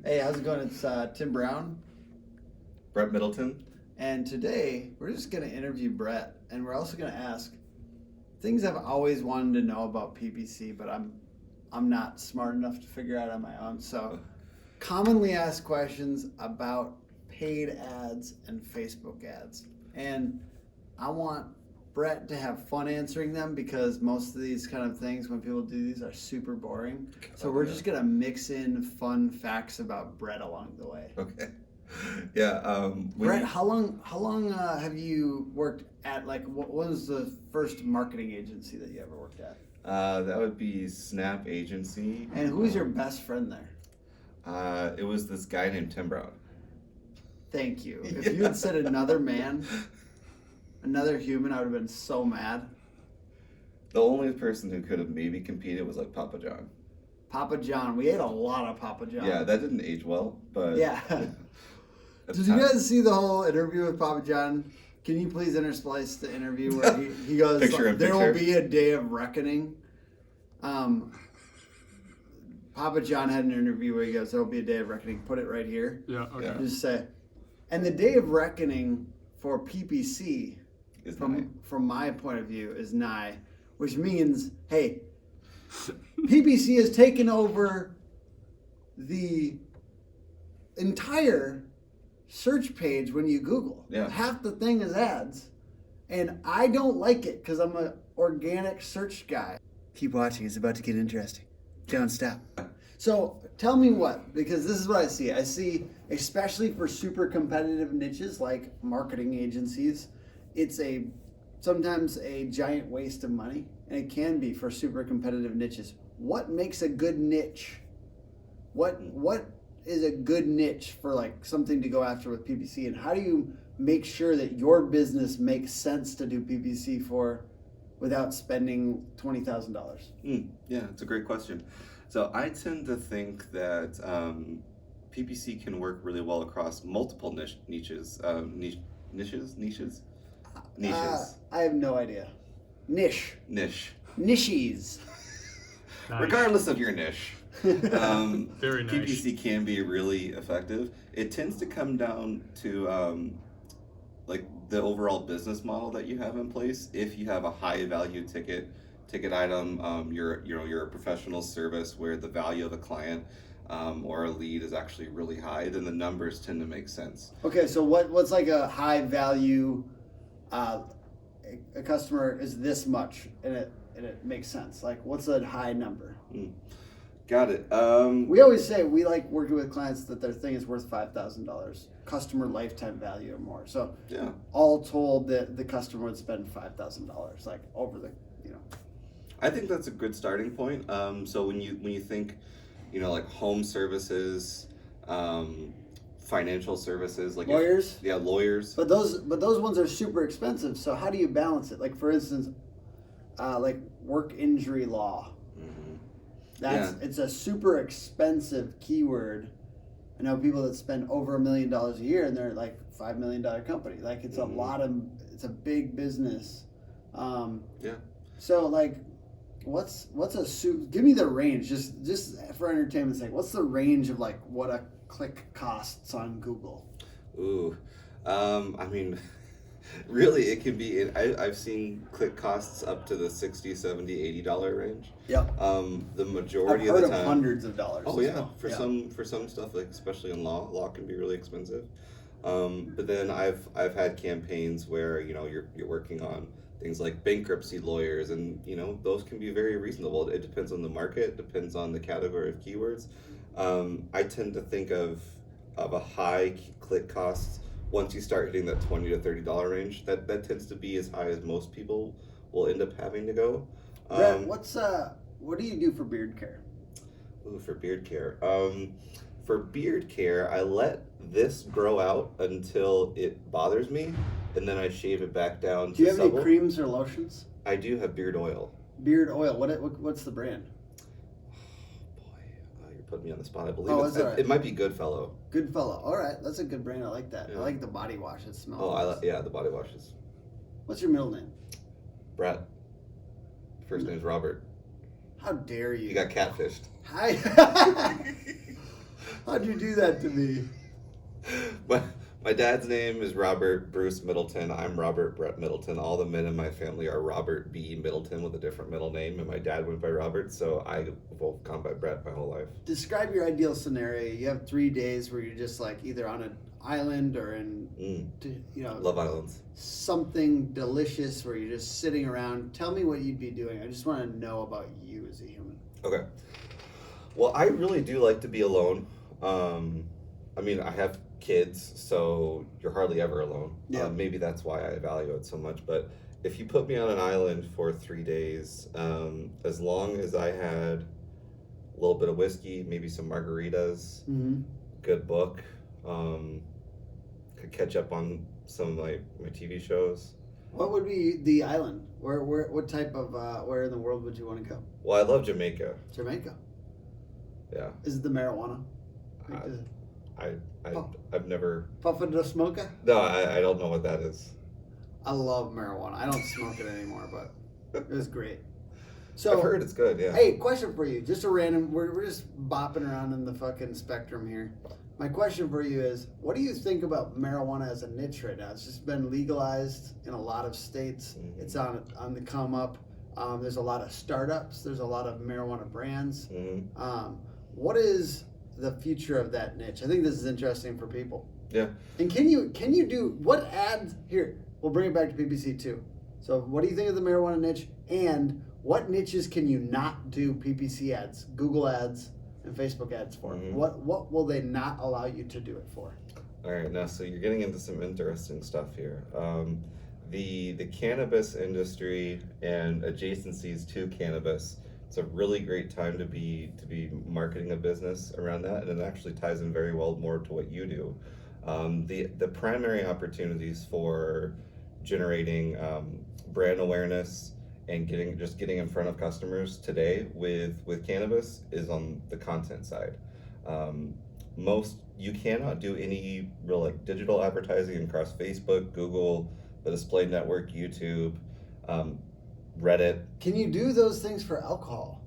Hey, how's it going? It's Tim Brown. Brett Middleton. And today, we're just going to interview Brett. And we're also going to ask things I've always wanted to know about PPC, but I'm not smart enough to figure out on my own. So, commonly asked questions about paid ads and Facebook ads. And I want Brett to have fun answering them because most of these kind of things, when people do these, are super boring. So we're just going to mix in fun facts about Brett along the way. Okay. Yeah. Brett, how long have you worked at, like, what was the first marketing agency that you ever worked at? That would be Snap Agency. And who was your best friend there? It was this guy named Tim Brown. Thank you. If you had said another man, another human, I would have been so mad. The only person who could have maybe competed was like Papa John. Papa John. We ate a lot of Papa John. Yeah, that didn't age well, but... Yeah. Did you guys see the whole interview with Papa John? Can you please intersplice the interview where he goes, there will be a day of reckoning? Papa John had an interview where he goes, there will be a day of reckoning. Put it right here. Yeah, okay. Yeah. Just say, and the day of reckoning for PPC, from my point of view, is nigh, which means, hey, PPC has taken over the entire search page when you Google. Yeah. Half the thing is ads, and I don't like it because I'm an organic search guy. Keep watching, it's about to get interesting. Don't stop. So tell me what, because this is what I see. I see, especially for super competitive niches like marketing agencies, it's sometimes a giant waste of money, and it can be for super competitive niches. What makes a good niche? What is a good niche for like something to go after with PPC, and how do you make sure that your business makes sense to do PPC for without spending $20,000? Yeah, it's a great question. So I tend to think that PPC can work really well across multiple niches. Niches? I have no idea. Niche. Niches. Nice. Regardless of your niche. Very nice. PPC can be really effective. It tends to come down to like the overall business model that you have in place. If you have a high value ticket item, you're a professional service where the value of a client or a lead is actually really high, then the numbers tend to make sense. Okay, so what's like a high value? A customer is this much, and it makes sense. Like, what's a high number? Got it. We always say we like working with clients that their thing is worth $5,000, customer lifetime value or more. So yeah, all told, the customer would spend $5,000, like over the, I think that's a good starting point. So when you think, like home services, financial services, like lawyers. Lawyers. But those ones are super expensive. So how do you balance it? Like, for instance, like work injury law. It's a super expensive keyword. I know people that spend over $1 million a year, and they're like $5 million company. Like, it's it's a big business. So like, what's give me the range, just for entertainment's sake. What's the range of like what a click costs on Google? Ooh, I mean, really, it can be. I've seen click costs up to the $60, $70, $80 range. Yep. The majority I've heard of the time, hundreds of dollars. Oh yeah, for some stuff, like especially in law can be really expensive. But then I've had campaigns where you're working on things like bankruptcy lawyers, and those can be very reasonable. It depends on the market, depends on the category of keywords. I tend to think of a high click cost once you start hitting that $20 to $30 range. That tends to be as high as most people will end up having to go. Brett, what do you do for beard care? Ooh, for beard care. For beard care, I let this grow out until it bothers me, and then I shave it back down. Do you have any creams or lotions? I do have beard oil. Beard oil. What's the brand? You're putting me on the spot. I believe it might be Goodfellow. Goodfellow. All right, that's a good brand. I like that. Yeah. I like the body wash. It smells. Oh, the body washes. What's your middle name? Brett. First name's Robert. How dare you? You got catfished. Hi. How'd you do that to me? My dad's name is Robert Bruce Middleton. I'm Robert Brett Middleton. All the men in my family are Robert B. Middleton with a different middle name, and my dad went by Robert, so I've gone by Brett my whole life. Describe your ideal scenario. You have 3 days where you're just like either on an island or in, Love Islands. something delicious where you're just sitting around. Tell me what you'd be doing. I just want to know about you as a human. Okay. Well, I really do like to be alone. I mean, I have kids, so you're hardly ever alone. Yeah. Maybe that's why I value it so much. But if you put me on an island for 3 days, as long as I had a little bit of whiskey, maybe some margaritas, good book, could catch up on some of my TV shows. What would be the island? What type of, where in the world would you want to go? Well, I love Jamaica. Jamaica. Yeah. Is it the marijuana? I've never. Puffa de Smoka? No, I don't know what that is. I love marijuana. I don't smoke it anymore, but it was great. So I've heard it's good, yeah. Hey, question for you. Just a random, we're just bopping around in the fucking spectrum here. My question for you is, what do you think about marijuana as a niche right now? It's just been legalized in a lot of states. Mm-hmm. It's on the come up. There's a lot of startups. There's a lot of marijuana brands. Mm-hmm. What is the future of that niche? I think this is interesting for people. Yeah. And can you do what ads here? We'll bring it back to PPC too. So what do you think of the marijuana niche, and what niches can you not do PPC ads, Google ads, and Facebook ads for? Mm-hmm. What will they not allow you to do it for? All right, now so you're getting into some interesting stuff here. The cannabis industry and adjacencies to cannabis. It's a really great time to be marketing a business around that, and it actually ties in very well more to what you do. The primary opportunities for generating brand awareness and getting in front of customers today with cannabis is on the content side. You cannot do any real like digital advertising across Facebook, Google, the display network, YouTube, Reddit. Can you do those things for alcohol?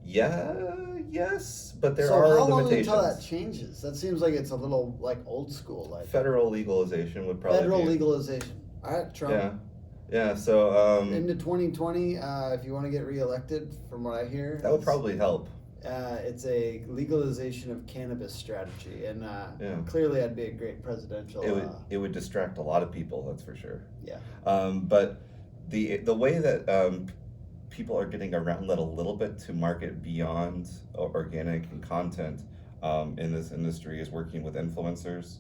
Yes, but there so are how long limitations. until that changes? That seems like it's a little like old school. Like Federal legalization would probably federal be, legalization. All right, Trump. Yeah. So Into 2020, if you want to get reelected, from what I hear, that would probably help. It's a legalization of cannabis strategy, and clearly, I'd be a great presidential. It would distract a lot of people. That's for sure. Yeah. But the way that people are getting around that a little bit to market beyond organic and content in this industry is working with influencers,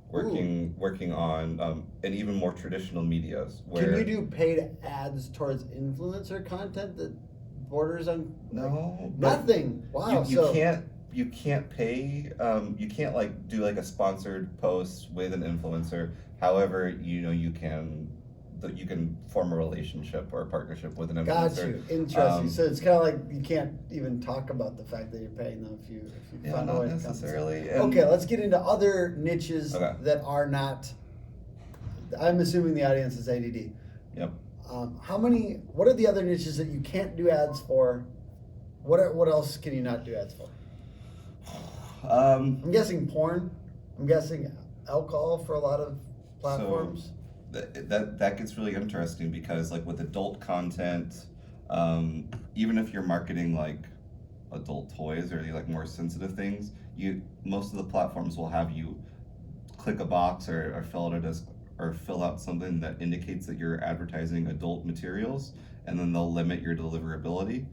working on and even more traditional medias. Can you do paid ads towards influencer content that borders on nothing? Wow. You can't pay. You can't like do like a sponsored post with an influencer. However, you can form a relationship or a partnership with an influencer. Got you. Interesting. So it's kind of like you can't even talk about the fact that you're paying them if you find a way to necessarily. Okay, let's get into other niches that are not. I'm assuming the audience is ADD. Yep. What are the other niches that you can't do ads for? What else can you not do ads for? I'm guessing porn. I'm guessing alcohol for a lot of platforms. That gets really interesting because like with adult content, even if you're marketing like adult toys or like more sensitive things, most of the platforms will have you click a box or fill out something that indicates that you're advertising adult materials, and then they'll limit your deliverability.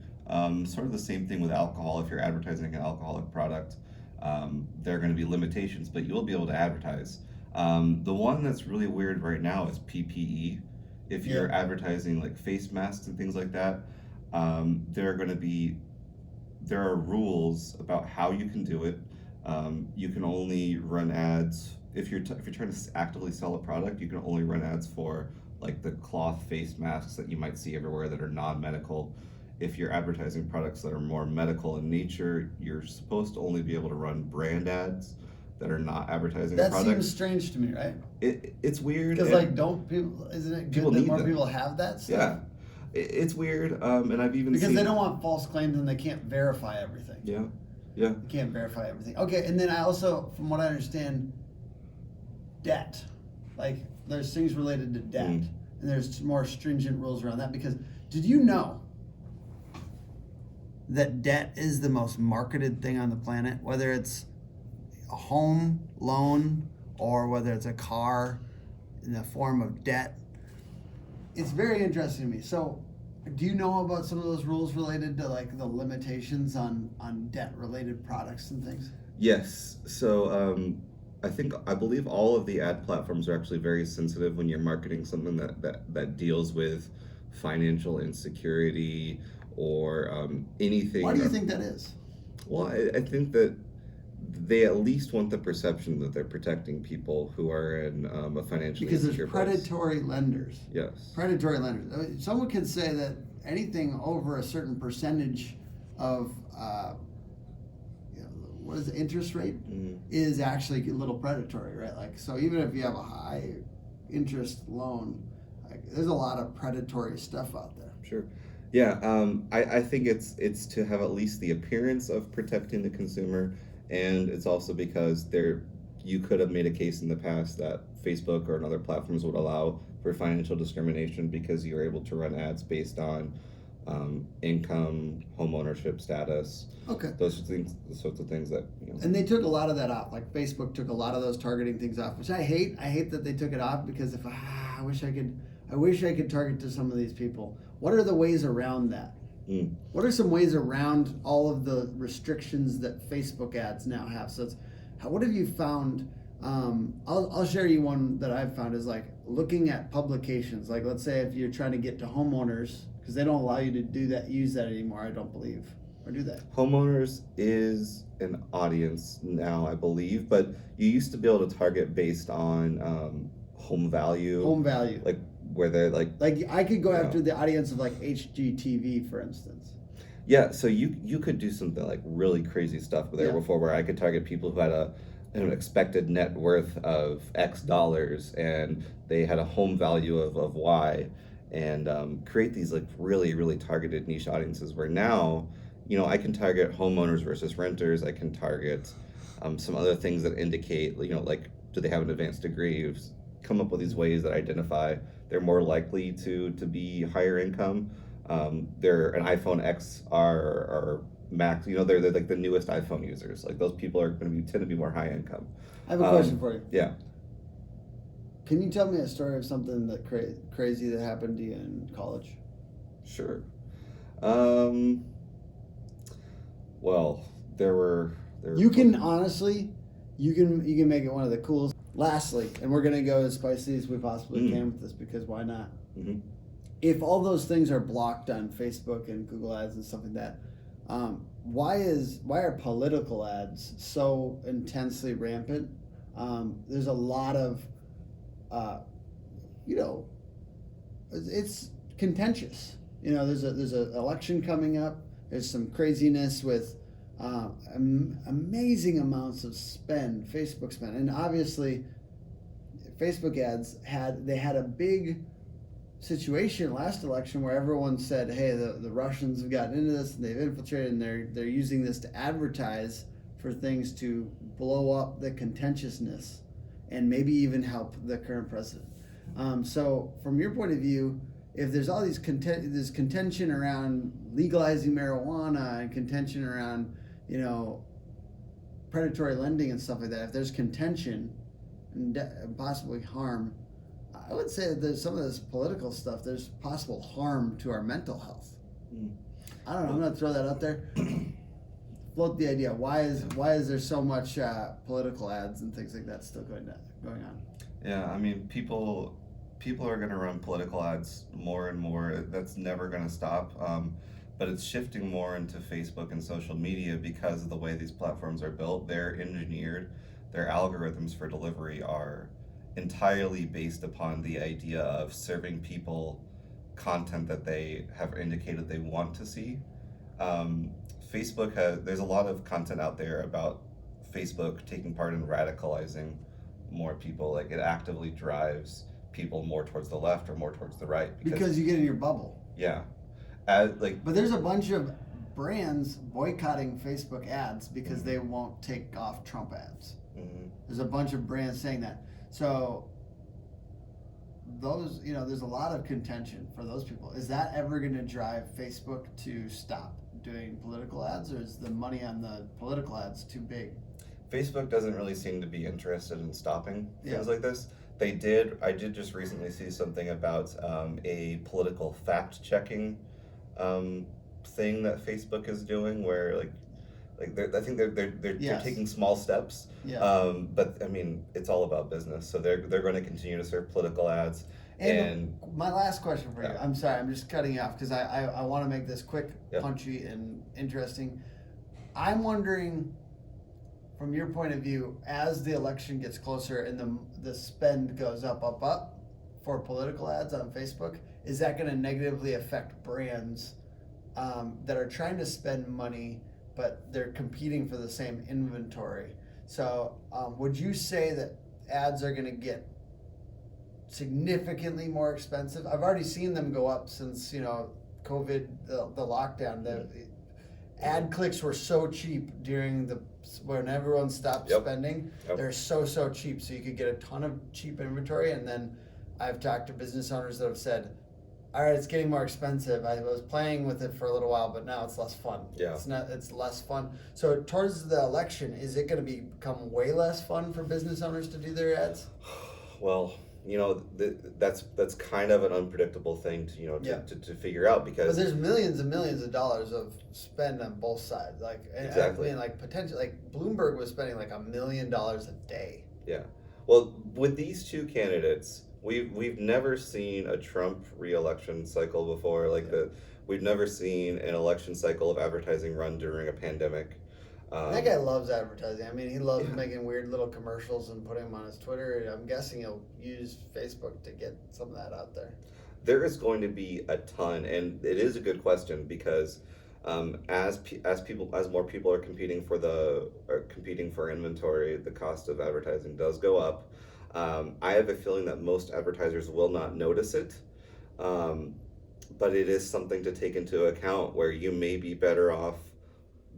Sort of the same thing with alcohol. If you're advertising an alcoholic product, there are going to be limitations, but you'll be able to advertise. The one that's really weird right now is PPE. If you're advertising like face masks and things like that, there are rules about how you can do it. You can only run ads if you're trying to actively sell a product. You can only run ads for like the cloth face masks that you might see everywhere that are non-medical. If you're advertising products that are more medical in nature, you're supposed to only be able to run brand ads that are not advertising that products. That seems strange to me, right? It's weird. Because isn't it good that more people have that stuff? Yeah, it's weird. And I've even because they don't want false claims and they can't verify everything. Yeah. Yeah. You can't verify everything. Okay, and then I also, from what I understand, debt. Like, there's things related to debt, and there's more stringent rules around that. Because did you know that debt is the most marketed thing on the planet? Whether it's a home loan or whether it's a car in the form of debt. It's very interesting to me. So, do you know about some of those rules related to like the limitations on debt related products and things? Yes. So I believe all of the ad platforms are actually very sensitive when you're marketing something that deals with financial insecurity or anything. Why do you think that is? Well, I think that they at least want the perception that they're protecting people who are in a financially because insecure there's predatory lenders. Yes. Predatory lenders. I mean, someone could say that anything over a certain percentage of what is the interest rate is actually a little predatory, right? Like, so even if you have a high interest loan, like, there's a lot of predatory stuff out there. Sure. Yeah, I think it's to have at least the appearance of protecting the consumer, and it's also because you could have made a case in the past that Facebook or other platforms would allow for financial discrimination because you're able to run ads based on income, home ownership status. Okay. Those sorts of things that. And they took a lot of that off. Like Facebook took a lot of those targeting things off, which I hate. I hate that they took it off because I wish I could target to some of these people. What are the ways around that? What are some ways around all of the restrictions that Facebook ads now have? So what have you found? I'll share you one that I've found is like looking at publications. Like, let's say if you're trying to get to homeowners, because they don't allow you to use that anymore, I don't believe. Or do they? Homeowners is an audience now, I believe, but you used to be able to target based on home value. Home value. Like where they're like I could go after the audience of like HGTV, for instance. Yeah, so you could do something like really crazy stuff there before, where I could target people who had an expected net worth of X dollars and they had a home value of Y, and create these like really, really targeted niche audiences where now, I can target homeowners versus renters. I can target some other things that indicate, like, do they have an advanced degree? Come up with these ways that identify they're more likely to be higher income. They're an iPhone XR or Max. They're like the newest iPhone users. Like, those people are going to tend to be more high income. I have a question for you. Yeah. Can you tell me a story of something that crazy that happened to you in college? Sure. Well, there were. You can honestly, you can make it one of the coolest. Lastly, and we're gonna go as spicy as we possibly can with this, because why not? Mm-hmm. If all those things are blocked on Facebook and Google Ads and stuff like that, why are political ads so intensely rampant? There's a lot of, it's contentious. There's an election coming up. There's some craziness with amazing amounts of Facebook spend, and obviously, Facebook ads had a big situation last election where everyone said, "Hey, the Russians have gotten into this and they've infiltrated, and they're using this to advertise for things to blow up the contentiousness and maybe even help the current president." So, from your point of view, if there's all this contention around legalizing marijuana and contention around, predatory lending and stuff like that, if there's contention and possibly harm, I would say that there's some of this political stuff, there's possible harm to our mental health. I don't know, I'm going to throw that out there. Float the idea. Why is there so much political ads and things like that still going on? Yeah, I mean, people are going to run political ads more and more. That's never going to stop. But it's shifting more into Facebook and social media because of the way these platforms are built. They're engineered. Their algorithms for delivery are entirely based upon the idea of serving people content that they have indicated they want to see. There's a lot of content out there about Facebook taking part in radicalizing more people. Like, it actively drives people more towards the left or more towards the right. Because you get in your bubble. Yeah. But there's a bunch of brands boycotting Facebook ads because they won't take off Trump ads. Mm-hmm. There's a bunch of brands saying that. So those, there's a lot of contention for those people. Is that ever going to drive Facebook to stop doing political ads, or is the money on the political ads too big? Facebook doesn't really seem to be interested in stopping things like this. I did just recently see something about a political fact-checking thing that Facebook is doing, where I think they're taking small steps. Yeah. But I mean, it's all about business, so they're going to continue to serve political ads. And my last question for you, I'm sorry, I'm just cutting you off because I want to make this quick, punchy, and interesting. I'm wondering, from your point of view, as the election gets closer and the spend goes up for political ads on Facebook, is that going to negatively affect brands that are trying to spend money, but they're competing for the same inventory? So would you say that ads are going to get significantly more expensive? I've already seen them go up since COVID, the lockdown. The ad clicks were so cheap when everyone stopped spending. They're so cheap, so you could get a ton of cheap inventory. And then I've talked to business owners that have said, all right, it's getting more expensive. I was playing with it for a little while, but now it's less fun. It's less fun. So towards the election, is it going to become way less fun for business owners to do their ads? Well, that's kind of an unpredictable thing to figure out, because there's millions and millions of dollars of spend on both sides. Exactly. I mean, potentially, Bloomberg was spending $1 million a day. Yeah. Well, with these two candidates, we've never seen a Trump re-election cycle before. We've never seen an election cycle of advertising run during a pandemic. That guy loves advertising. I mean, he loves making weird little commercials and putting them on his Twitter. I'm guessing he'll use Facebook to get some of that out there. There is going to be a ton, and it is a good question, because as more people are competing for inventory, the cost of advertising does go up. I have a feeling that most advertisers will not notice it, but it is something to take into account, where you may be better off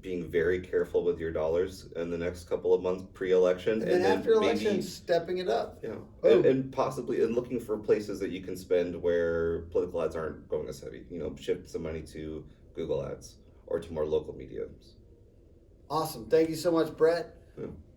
being very careful with your dollars in the next couple of months pre-election, and then after election, stepping it up. And possibly looking for places that you can spend where political ads aren't going as heavy. Shift some money to Google ads or to more local mediums. Awesome. Thank you so much, Brett. Yeah.